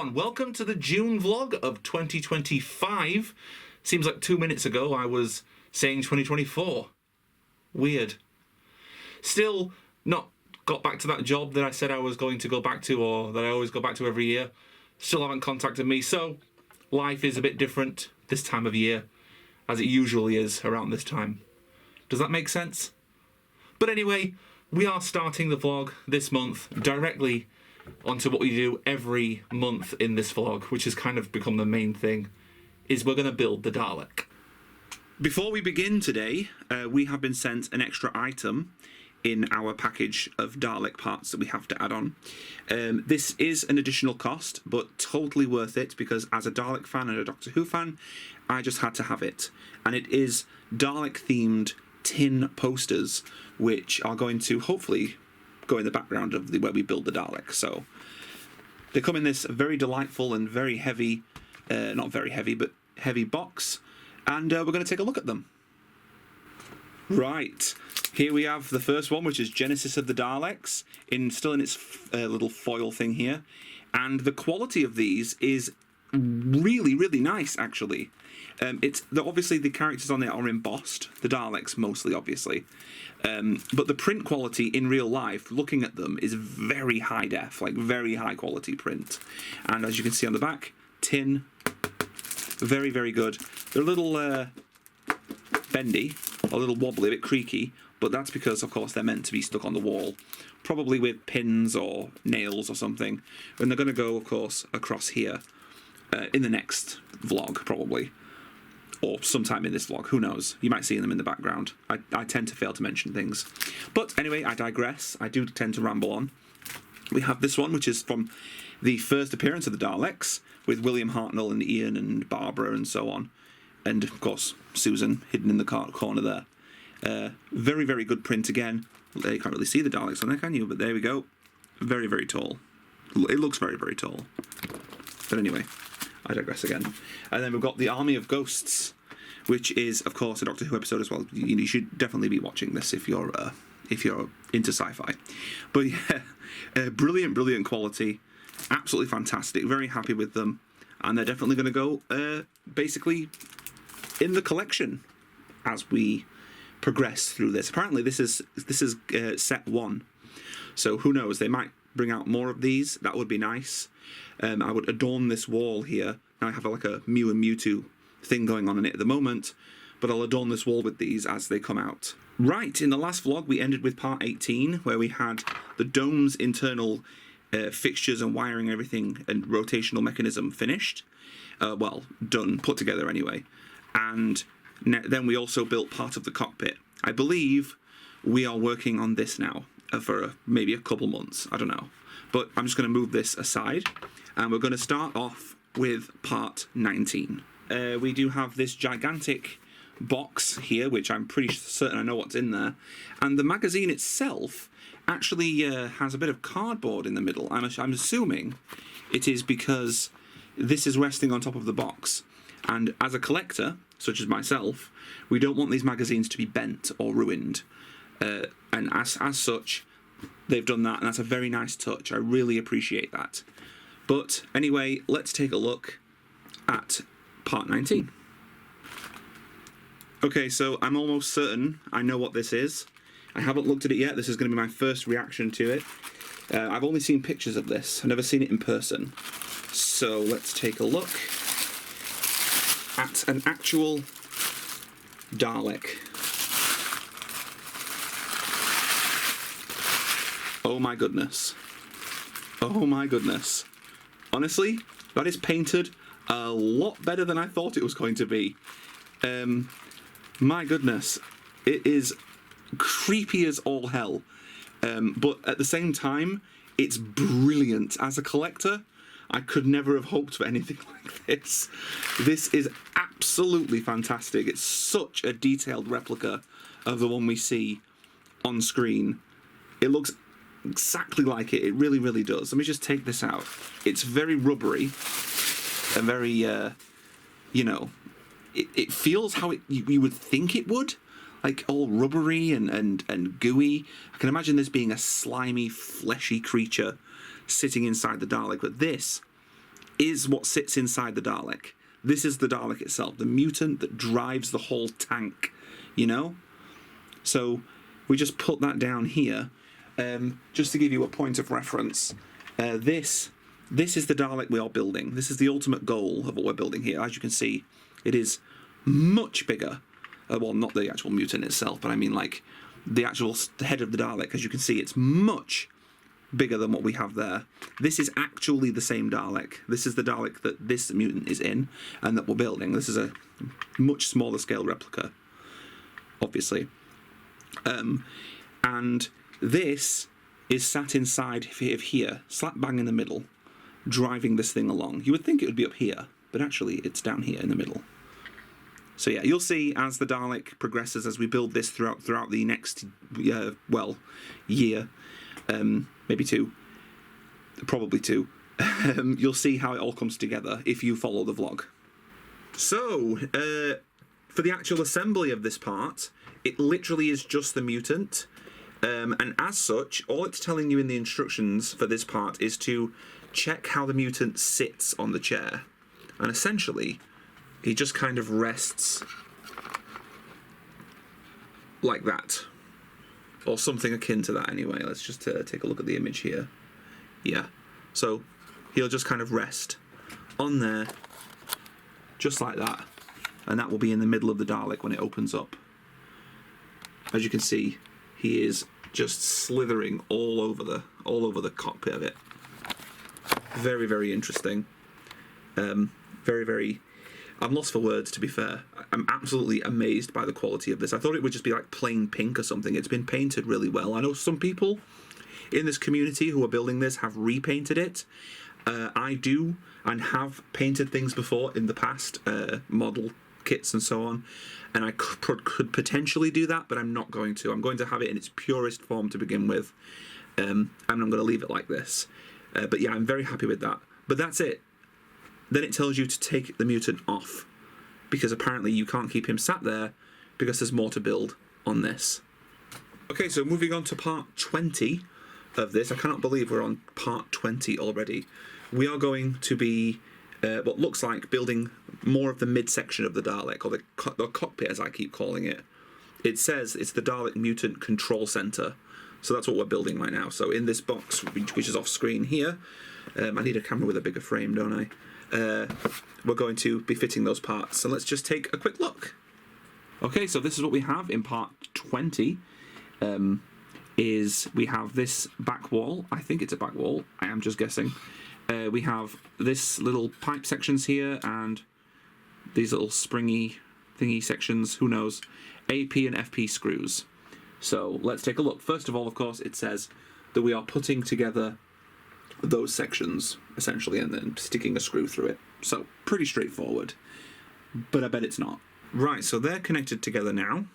everyone, welcome to the June vlog of 2025. Seems like 2 minutes ago I was saying 2024. Weird. Still not got back to that job that I said I was going to go back to, or that I always go back to every year. Still haven't contacted me, so life is a bit different this time of year, as it usually is around this time. Does that make sense? But anyway, we are starting the vlog this month directly onto what we do every month in this vlog, which has kind of become the main thing, is we're going to build the Dalek. Before we begin today, we have been sent an extra item in our package of Dalek parts that we have to add on. This is an additional cost, but totally worth it, because as a Dalek fan and a Doctor Who fan, I just had to have it. And it is Dalek-themed tin posters, which are going to hopefully go in the background of where we build the Dalek. So they come in this very delightful and very heavy, not very heavy, but heavy box, and we're going to take a look at them. Right, here we have the first one, which is Genesis of the Daleks, still in its little foil thing here, and the quality of these is really, really nice, actually. Obviously the characters on there are embossed, the Daleks mostly, obviously, but the print quality in real life, looking at them, is very high def, like very high quality print. And as you can see on the back, tin, very, very good. They're a little bendy, a little wobbly, a bit creaky, but that's because, of course, they're meant to be stuck on the wall, probably with pins or nails or something. And they're going to go, of course, across here in the next vlog, probably. Or sometime in this vlog, who knows? You might see them in the background. I tend to fail to mention things. But anyway, I digress. I do tend to ramble on. We have this one, which is from the first appearance of the Daleks, with William Hartnell and Ian and Barbara and so on. And, of course, Susan, hidden in the corner there. Very, very good print again. You can't really see the Daleks on there, can you? But there we go. Very, very tall. It looks very, very tall. But anyway, I digress again. And then we've got the Army of Ghosts, which is, of course, a Doctor Who episode as well. You should definitely be watching this if you're into sci-fi. But yeah, brilliant, brilliant quality. Absolutely fantastic. Very happy with them. And they're definitely going to go, basically, in the collection as we progress through this. Apparently, this is set 1. So who knows? They might bring out more of these. That would be nice. I would adorn this wall here. Now I have like a Mew and Mewtwo thing going on in it at the moment, but I'll adorn this wall with these as they come out. Right, in the last vlog we ended with part 18, where we had the dome's internal fixtures and wiring and everything and rotational mechanism finished. Well, done, put together anyway. And then we also built part of the cockpit. I believe we are working on this now for maybe a couple months, I don't know. But I'm just going to move this aside, and we're going to start off with part 19. We do have this gigantic box here, which I'm pretty certain I know what's in there. And the magazine itself actually has a bit of cardboard in the middle. I'm assuming it is because this is resting on top of the box. And as a collector, such as myself, we don't want these magazines to be bent or ruined. And as such, they've done that, and that's a very nice touch. I really appreciate that. But anyway, let's take a look at part 19. Okay, so I'm almost certain I know what this is. I haven't looked at it yet. This is going to be my first reaction to it. I've only seen pictures of this. I've never seen it in person. So let's take a look at an actual Dalek. Oh my goodness. Oh my goodness. Honestly, that is painted a lot better than I thought it was going to be. My goodness. It is creepy as all hell. But at the same time, it's brilliant. As a collector, I could never have hoped for anything like this. This is absolutely fantastic. It's such a detailed replica of the one we see on screen. It looks exactly like it. It really, really does. Let me just take this out. It's very rubbery and very, you know, it feels how you would think it would. Like all rubbery and gooey. I can imagine this being a slimy, fleshy creature sitting inside the Dalek, but this is what sits inside the Dalek. This is the Dalek itself, the mutant that drives the whole tank, you know? So we just put that down here, just to give you a point of reference. This is the Dalek we are building. This is the ultimate goal of what we're building here. As you can see, it is much bigger. Well, not the actual mutant itself, but I mean like the actual head of the Dalek. As you can see, it's much bigger than what we have there. This is actually the same Dalek. This is the Dalek that this mutant is in and that we're building. This is a much smaller scale replica, obviously. And this is sat inside of here, slap bang in the middle, driving this thing along. You would think it would be up here, but actually it's down here in the middle. So yeah, you'll see as the Dalek progresses, as we build this throughout the next, year, maybe two, probably two, you'll see how it all comes together if you follow the vlog. So, for the actual assembly of this part, it literally is just the mutant, and as such, all it's telling you in the instructions for this part is to check how the mutant sits on the chair. And essentially, he just kind of rests like that. Or something akin to that anyway. Let's just take a look at the image here. Yeah. So he'll just kind of rest on there, just like that. And that will be in the middle of the Dalek when it opens up. As you can see, he is just slithering all over the cockpit of it. Very, very interesting. Very, very... I'm lost for words, to be fair. I'm absolutely amazed by the quality of this. I thought it would just be like plain pink or something. It's been painted really well. I know some people in this community who are building this have repainted it. I do and have painted things before in the past, model kits and so on, and I could potentially do that, but I'm not going to. I'm going to have it in its purest form to begin with, and I'm going to leave it like this. But yeah, I'm very happy with that. But that's it. Then it tells you to take the mutant off, because apparently you can't keep him sat there because there's more to build on this. Okay, so moving on to part 20 of this. I cannot believe we're on part 20 already. We are going to be, what looks like building more of the midsection of the Dalek, or the cockpit as I keep calling it. It says it's the Dalek Mutant Control Center. So that's what we're building right now. So in this box, which is off screen here, I need a camera with a bigger frame, don't I? We're going to be fitting those parts. So let's just take a quick look. Okay, so this is what we have in part 20. Is we have this back wall. I think it's a back wall. I am just guessing. We have this little pipe sections here and these little springy thingy sections. Who knows? AP and FP screws. So let's take a look. First of all, of course, it says that we are putting together those sections, essentially, and then sticking a screw through it. So, pretty straightforward. But I bet it's not. Right, so they're connected together now.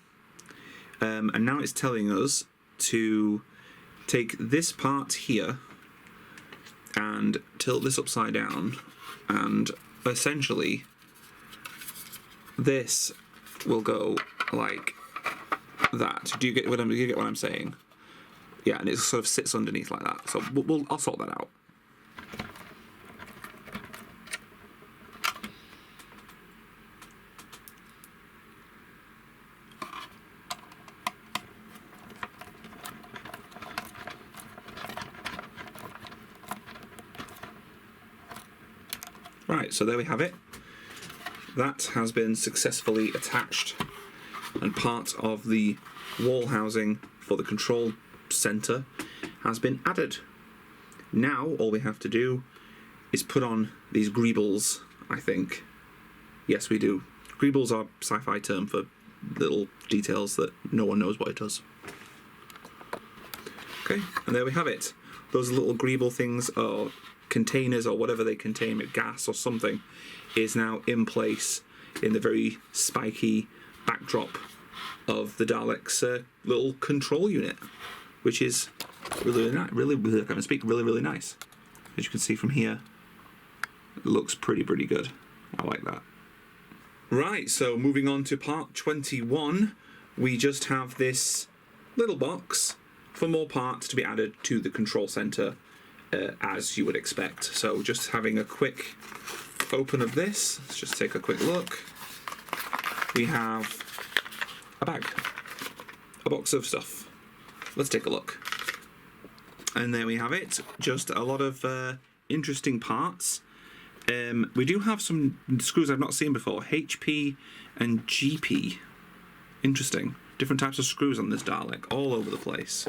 And now it's telling us to take this part here and tilt this upside down, and essentially this will go like that. Do you get what I'm saying? Yeah, and it sort of sits underneath like that. So I'll sort that out. Right, so there we have it. That has been successfully attached, and part of the wall housing for the control center has been added. Now all we have to do is put on these greebles, I think. Yes, we do. Greebles are a sci-fi term for little details that no one knows what it does. Okay, and there we have it. Those little greeble things, or containers, or whatever they contain, gas or something, is now in place in the very spiky backdrop of the Dalek's little control unit, which is really nice. Really nice. As you can see from here, it looks pretty good. I like that. Right, so moving on to part 21, we just have this little box for more parts to be added to the control center. as you would expect. So just having a quick open of this, let's just take a quick look. We have a bag, a box of stuff. Let's take a look. And there we have it, just a lot of interesting parts. We do have some screws I've not seen before, HP and GP. Interesting. Different types of screws on this Dalek, all over the place.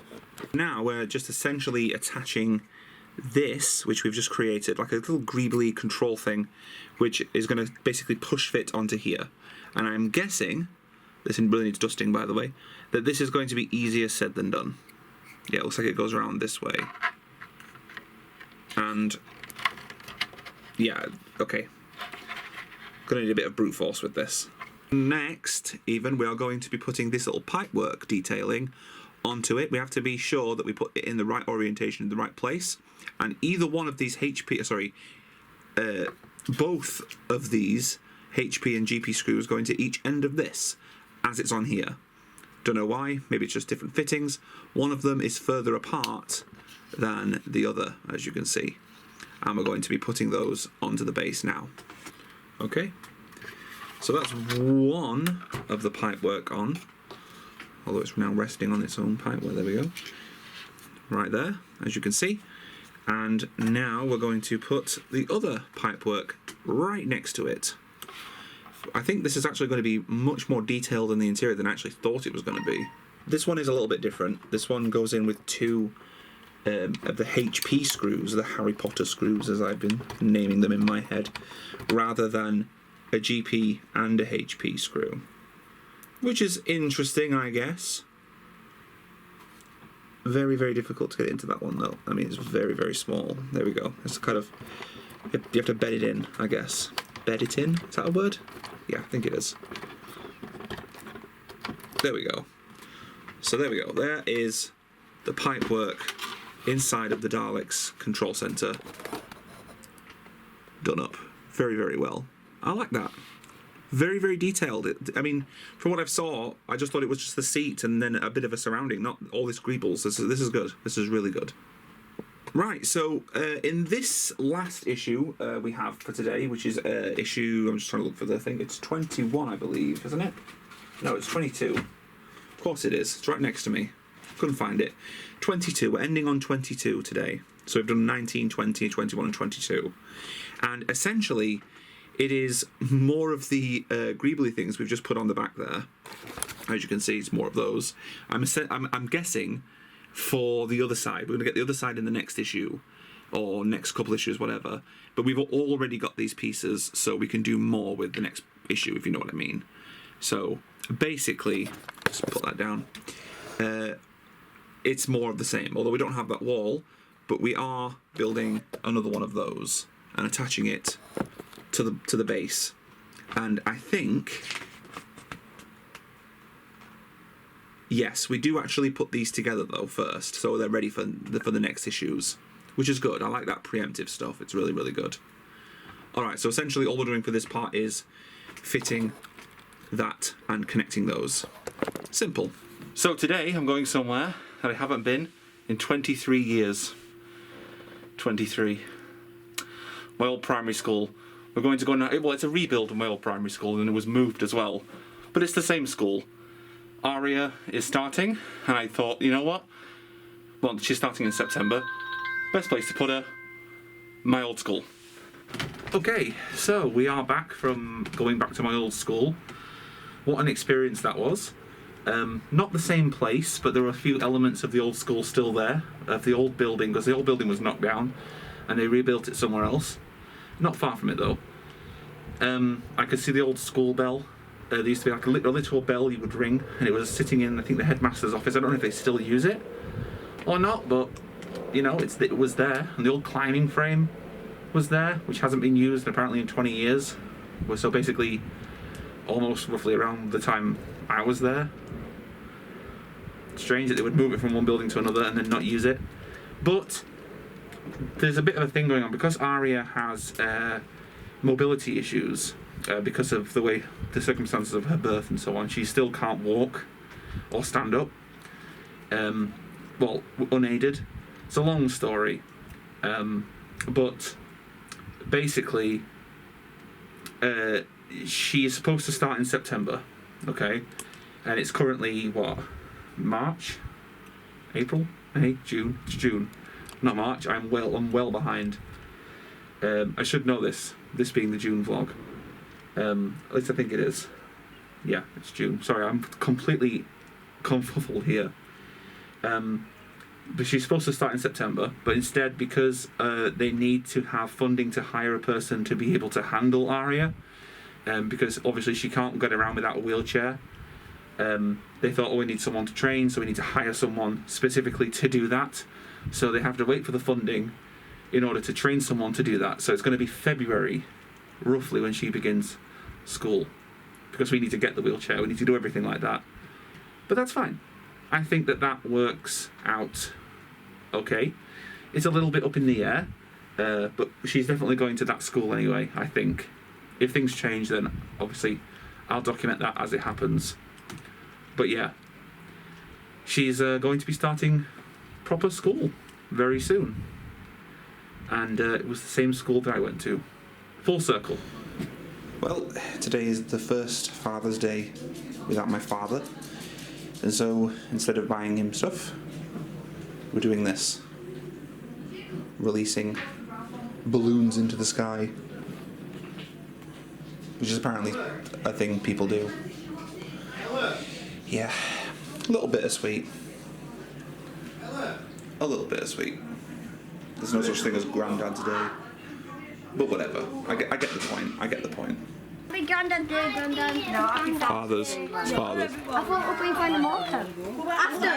Now we're just essentially attaching this, which we've just created, like a little greebly control thing, which is going to basically push fit onto here. And I'm guessing, this really needs dusting by the way, that this is going to be easier said than done. Yeah, it looks like it goes around this way. And yeah, okay. Gonna need a bit of brute force with this. Next, even, we are going to be putting this little pipework detailing onto it. We have to be sure that we put it in the right orientation, in the right place. And either one of these both of these HP and GP screws go into each end of this, as it's on here. Don't know why, maybe it's just different fittings. One of them is further apart than the other, as you can see. And we're going to be putting those onto the base now. Okay. So that's one of the pipework on, although it's now resting on its own pipework. There we go. Right there, as you can see. And now we're going to put the other pipework right next to it. I think this is actually going to be much more detailed in the interior than I actually thought it was going to be. This one is a little bit different. This one goes in with two of the HP screws, the Harry Potter screws as I've been naming them in my head, rather than a GP and a HP screw, which is interesting, I guess. Very, very difficult to get into that one though. I mean, it's very, very small. There we go. It's kind of, you have to bed it in, I guess. Bed it in? Is that a word? Yeah, I think it is. There we go. So there we go. There is the pipework inside of the Dalek's control center. Done up. Very, very well. I like that. Very, very detailed. I mean, from what I saw, I just thought it was just the seat and then a bit of a surrounding, not all this greebles. This is good. This is really good. Right, so in this last issue we have for today, which is issue, I'm just trying to look for the thing, it's 21, I believe, isn't it? No, it's 22. Of course it is. It's right next to me. Couldn't find it. 22. We're ending on 22 today. So we've done 19, 20, 21, and 22. And essentially, it is more of the greebly things we've just put on the back there. As you can see, it's more of those. I'm guessing for the other side. We're going to get the other side in the next issue, or next couple issues, whatever. But we've already got these pieces, so we can do more with the next issue, if you know what I mean. So basically, just put that down. It's more of the same, although we don't have that wall, but we are building another one of those and attaching it to the base. And I think, yes, we do actually put these together though first, so they're ready for the next issues, which is good. I like that preemptive stuff. It's really, really good. All right, so essentially all we're doing for this part is fitting that and connecting those. Simple. So today I'm going somewhere that I haven't been in 23 years. 23. My old primary school. We're going to go now. Well, it's a rebuild of my old primary school, and it was moved as well. But it's the same school. Aria is starting, and I thought, you know what? Well, she's starting in September. Best place to put her, my old school. Okay, so we are back from going back to my old school. What an experience that was. Not the same place, but there are a few elements of the old school still there, of the old building, because the old building was knocked down, and they rebuilt it somewhere else. Not far from it though. I could see the old school bell. There used to be like a little bell you would ring, and it was sitting in, I think, the headmaster's office. I don't know if they still use it or not, but you know, it was there. And the old climbing frame was there, which hasn't been used apparently in 20 years. So basically, almost roughly around the time I was there. Strange that they would move it from one building to another and then not use it. But there's a bit of a thing going on because Aria has mobility issues because of the circumstances of her birth and so on. She still can't walk or stand up. Well, unaided. It's a long story. But basically, she is supposed to start in September, okay? And it's currently, what, March? April? May? June? It's June. Not March. I'm well behind. I should know this being the June vlog. At least I think it is. Yeah, it's June. Sorry, I'm completely confuzzled here. But she's supposed to start in September, but instead, because they need to have funding to hire a person to be able to handle Aria, because obviously she can't get around without a wheelchair, they thought, oh, we need someone to train, so we need to hire someone specifically to do that. So they have to wait for the funding in order to train someone to do that. So it's going to be February, roughly, when she begins school, because we need to get the wheelchair, we need to do everything like that. But that's fine. I think that works out okay. It's a little bit up in the air, but she's definitely going to that school anyway, I think. If things change, then obviously I'll document that as it happens. But yeah, she's going to be starting proper school very soon. And it was the same school that I went to. Full circle. Well, today is the first Father's Day without my father. And so, instead of buying him stuff, we're doing this. Releasing balloons into the sky. Which is apparently a thing people do. Yeah, a little bittersweet. A little bittersweet. There's no such thing as Grandad's Day. But whatever, I get the point, I get the point. Granddad Day, Granddad. No, Fathers, it's fathers. I thought we'd find a motor. After?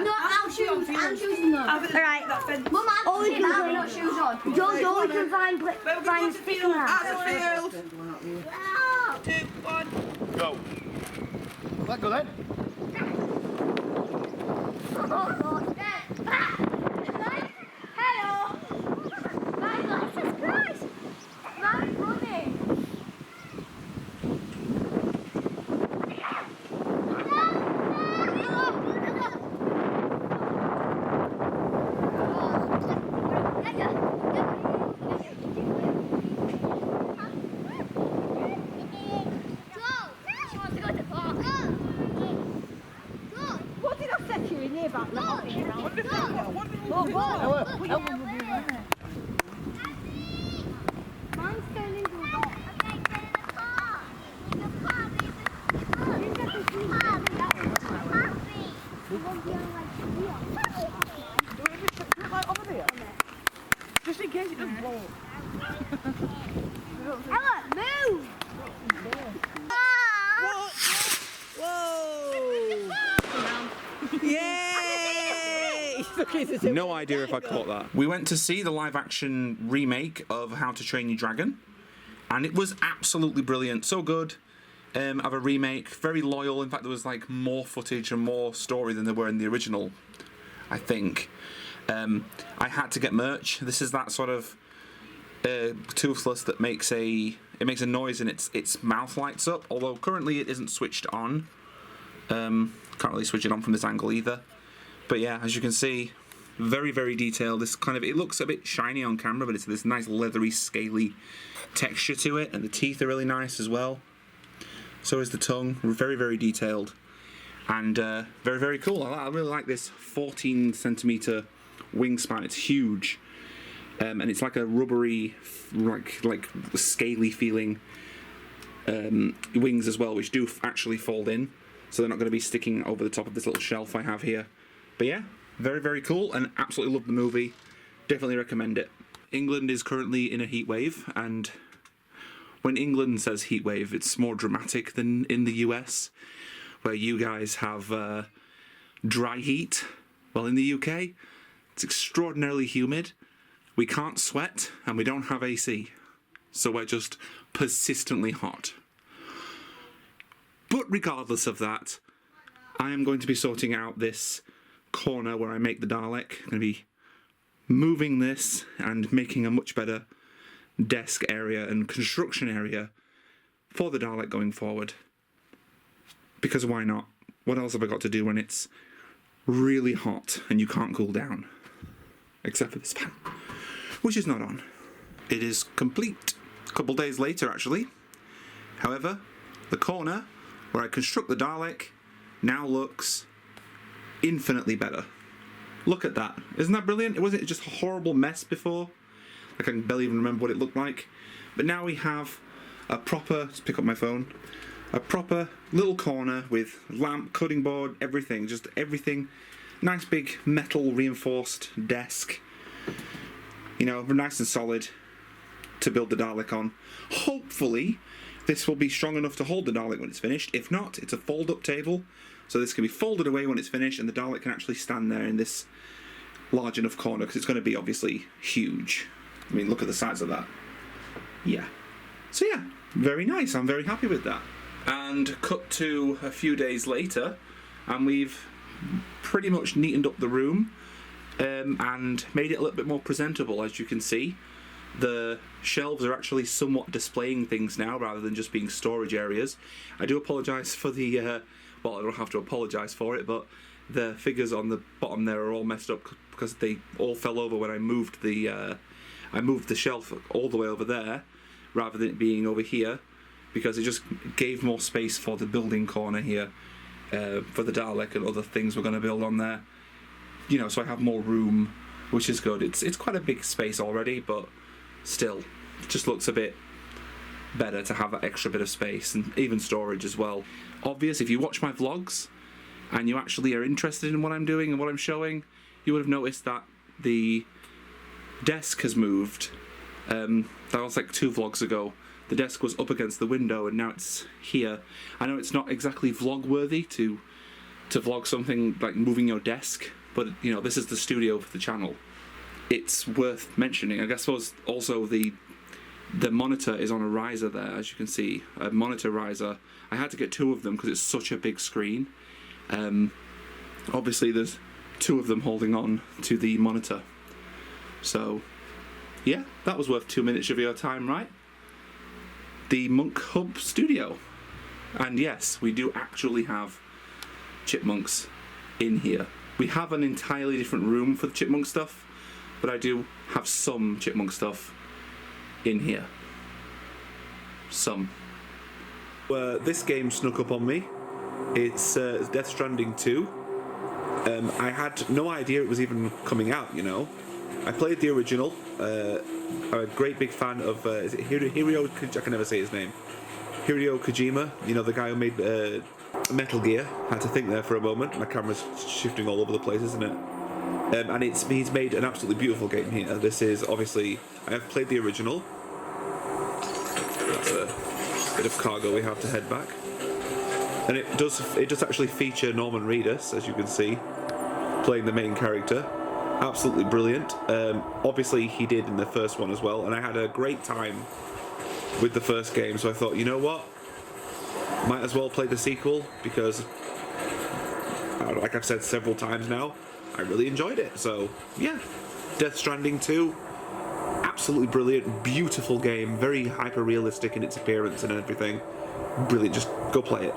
No, I'm choosing them. Alright. Mum, always can play not shoes on. Joe, we can find field. Out of field. 2, 1, go. Let go then. Hello. My Jesus Christ. Very funny. Just in case it doesn't blow up. Ella, move! Whoa! Yay! No idea if I caught that. We went to see the live action remake of How to Train Your Dragon, and it was absolutely brilliant. So good. Of a remake, very loyal. In fact, there was like more footage and more story than there were in the original, I think. I had to get merch. This is that sort of toothless that makes a noise and its mouth lights up. Although currently it isn't switched on. Can't really switch it on from this angle either. But yeah, as you can see, very, very detailed. This kind of, it looks a bit shiny on camera, but it's this nice leathery, scaly texture to it, and the teeth are really nice as well. So is the tongue. Very, very detailed, and very, very cool. I really like this 14cm wingspan. It's huge, and it's like a rubbery, like scaly feeling wings as well, which do actually fold in, so they're not going to be sticking over the top of this little shelf I have here. But yeah, very, very cool, and absolutely love the movie. Definitely recommend it. England is currently in a heat wave, and when England says heat wave, it's more dramatic than in the US, where you guys have dry heat. Well, in the UK, it's extraordinarily humid. We can't sweat, and we don't have AC. So we're just persistently hot. But regardless of that, I am going to be sorting out this corner where I make the Dalek. I'm going to be moving this and making a much better desk area and construction area for the Dalek going forward. Because why not? What else have I got to do when it's really hot and you can't cool down? Except for this fan. which is not on. It is complete a couple days later, actually. However, the corner where I construct the Dalek now looks infinitely better. Look at that. Isn't that brilliant? Wasn't it just a horrible mess before? I can barely even remember what it looked like. But now we have a proper, let's pick up my phone, a proper little corner with lamp, cutting board, everything, just everything. Nice big metal reinforced desk. You know, nice and solid to build the Dalek on. Hopefully, this will be strong enough to hold the Dalek when it's finished. If not, it's a fold-up table, so this can be folded away when it's finished, and the Dalek can actually stand there in this large enough corner, because it's going to be obviously huge. I mean, look at the size of that. Yeah. So yeah, very nice. I'm very happy with that. And cut to a few days later, and we've pretty much neatened up the room and made it a little bit more presentable. As you can see, the shelves are actually somewhat displaying things now rather than just being storage areas. I do apologise for the, well, I don't have to apologise for it, but the figures on the bottom there are all messed up because they all fell over when I moved the shelf all the way over there rather than it being over here, because it just gave more space for the building corner here for the Dalek and other things we're going to build on there. You know, so I have more room, which is good. It's quite a big space already, but still, it just looks a bit better to have that extra bit of space and even storage as well. Obvious, if you watch my vlogs and you actually are interested in what I'm doing and what I'm showing, you would have noticed that the desk has moved. That was like 2 vlogs ago. The desk was up against the window and now it's here. I know it's not exactly vlog worthy to vlog something like moving your desk, but you know, this is the studio for the channel. It's worth mentioning. I guess also the monitor is on a riser there, as you can see, a monitor riser. I had to get 2 of them because it's such a big screen. Obviously there's 2 of them holding on to the monitor. So yeah, that was worth 2 minutes of your time, right? The Munk Hub Studio. And yes, we do actually have chipmunks in here. We have an entirely different room for the chipmunk stuff, but I do have some chipmunk stuff in here. Some. This game snuck up on me. It's Death Stranding 2. I had no idea it was even coming out, you know. I played the original. I'm a great big fan of, is it Hideo? I can never say his name. Hideo Kojima, you know, the guy who made Metal Gear. I had to think there for a moment. My camera's shifting all over the place, isn't it? And he's made an absolutely beautiful game here. This is obviously, I have played the original. That's a bit of cargo we have to head back. And it does actually feature Norman Reedus, as you can see, playing the main character. Absolutely brilliant. Obviously he did in the first one as well, and I had a great time with the first game, so I thought, you know what, might as well play the sequel, because like I've said several times now, I really enjoyed it. So yeah, Death Stranding 2, absolutely brilliant, beautiful game, very hyper realistic in its appearance and everything. Brilliant, just go play it.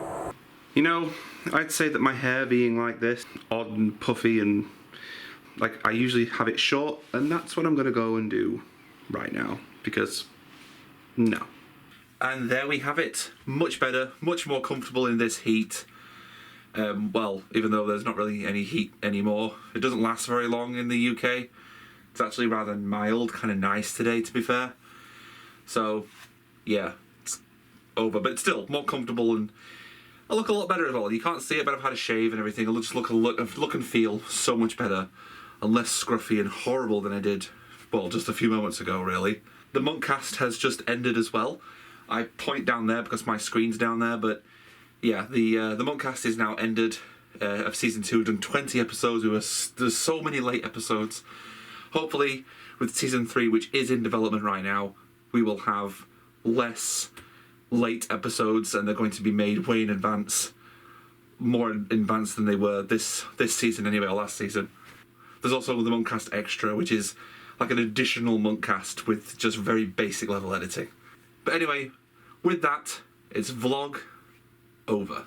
You know, I'd say that my hair being like this, odd and puffy, and like I usually have it short, and that's what I'm gonna go and do right now, because no. And there we have it. Much better, much more comfortable in this heat. Well, even though there's not really any heat anymore. It doesn't last very long in the UK. It's actually rather mild, kind of nice today, to be fair. So, yeah, it's over. But it's still more comfortable, and I look a lot better as well. You can't see it, but I've had a shave and everything. I'll just look and feel so much better, and less scruffy and horrible than I did, well, just a few moments ago, really. The Monkcast has just ended as well. I point down there because my screen's down there, but yeah, the Monkcast is now ended of season 2. We've done 20 episodes. There's so many late episodes. Hopefully, with season 3, which is in development right now, we will have less late episodes, and they're going to be made way in advance, more in advance than they were this season anyway, or last season. There's also the Monkcast Extra, which is like an additional Monkcast with just very basic level editing. But anyway, with that, it's vlog over.